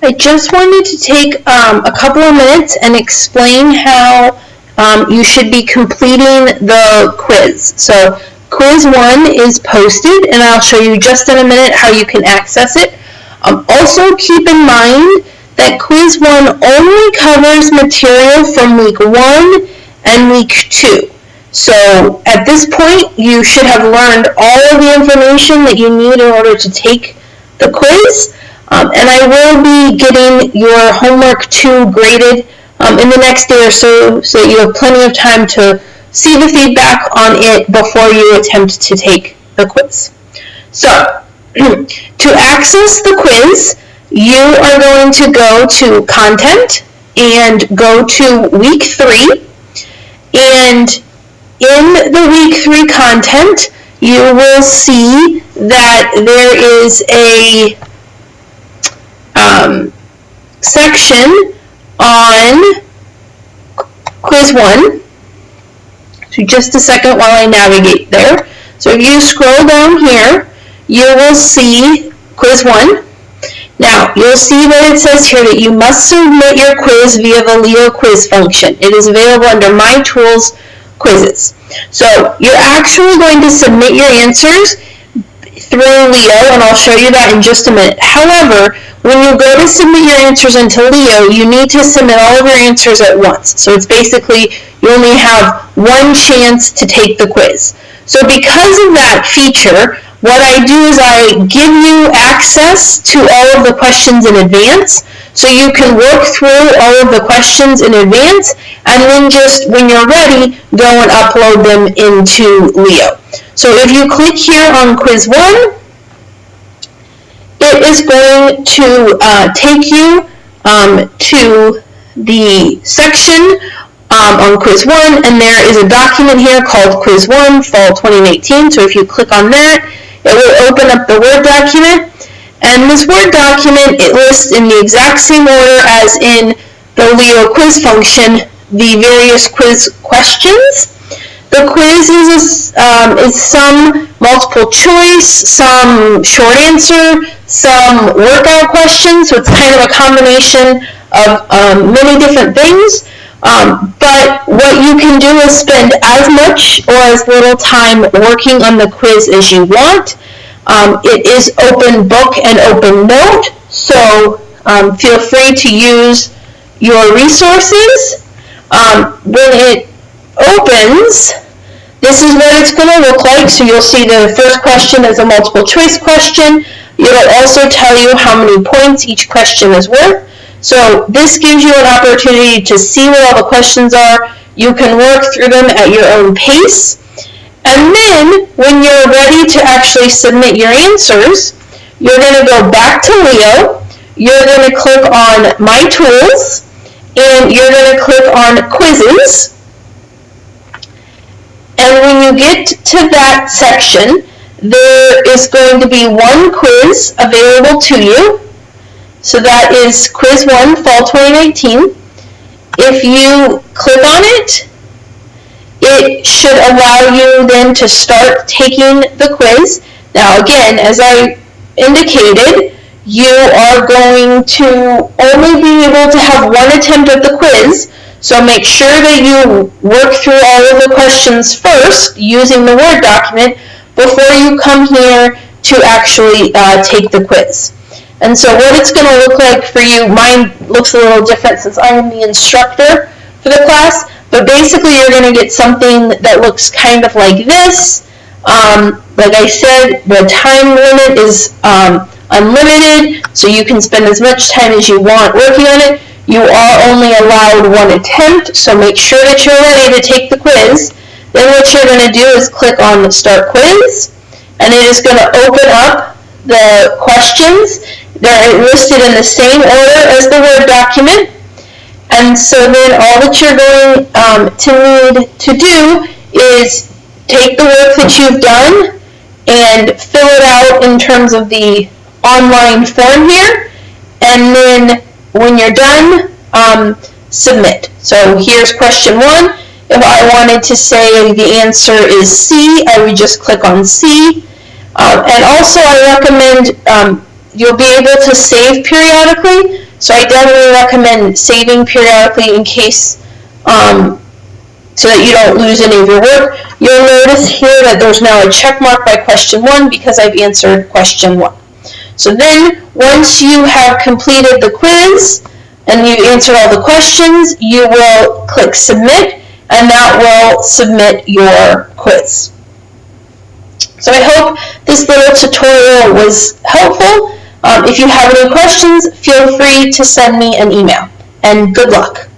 I just wanted to take a couple of minutes and explain how you should be completing the quiz. So quiz 1 is posted, and I'll show you just in a minute how you can access it. Also keep in mind that quiz 1 only covers material from week 1 and week 2. So at this point, you should have learned all of the information that you need in order to take the quiz. And I will be getting your homework 2 graded in the next day or so that you have plenty of time to see the feedback on it before you attempt to take the quiz. So, to access the quiz, you are going to go to Content and go to Week 3. And in the Week 3 content, you will see that there is a section on quiz 1. So just a second while I navigate there. So if you scroll down here, you will see quiz 1. Now, you'll see that it says here that you must submit your quiz via the Leo quiz function. It is available under My Tools Quizzes. So you're actually going to submit your answers through Leo, and I'll show you that in just a minute. However, when you go to submit your answers into Leo, you need to submit all of your answers at once. So it's basically you only have one chance to take the quiz. So because of that feature, what I do is I give you access to all of the questions in advance, so you can work through all of the questions in advance, and then just when you're ready, go and upload them into Leo. So if you click here on quiz 1, it is going to take you to the section on quiz 1, and there is a document here called quiz 1 fall 2018. So if you click on that, it will open up the Word document, and this Word document, it lists in the exact same order as in the Leo quiz function the various quiz questions. The quiz is some multiple choice, some short answer, some workout questions, so it's kind of a combination of many different things. But what you can do is spend as much or as little time working on the quiz as you want. It is open book and open note, so feel free to use your resources. When it opens, this is what it's going to look like. So you'll see the first question is a multiple choice question. It'll also tell you how many points each question is worth. So this gives you an opportunity to see what all the questions are. You can work through them at your own pace. And then when you're ready to actually submit your answers, you're going to go back to Leo. You're going to click on My Tools, and you're going to click on Quizzes. And when you get to that section, there is going to be one quiz available to you. So that is quiz 1 fall 2019. If you click on it, it should allow you then to start taking the quiz. Now again, as I indicated, you are going to only be able to have one attempt at the quiz, so make sure that you work through all of the questions first using the Word document before you come here to actually take the quiz. And so what it's going to look like for you, mine looks a little different since I am the instructor for the class, but basically you're going to get something that looks kind of like this. Like I said, the time limit is unlimited, so you can spend as much time as you want working on it. You are only allowed one attempt, so make sure that you're ready to take the quiz. Then what you're going to do is click on Start Quiz, and it is going to open up the questions. They're listed in the same order as the Word document. And so then all that you're going to need to do is take the work that you've done and fill it out in terms of the online form here, and then when you're done, submit. So here's question 1. If I wanted to say the answer is C, I would just click on C. And also I recommend you'll be able to save periodically. So I definitely recommend saving periodically in case, so that you don't lose any of your work. You'll notice here that there's now a check mark by question 1 because I've answered question 1. So then, once you have completed the quiz and you answered all the questions, you will click submit, and that will submit your quiz. So I hope this little tutorial was helpful. If you have any questions, feel free to send me an email, and good luck.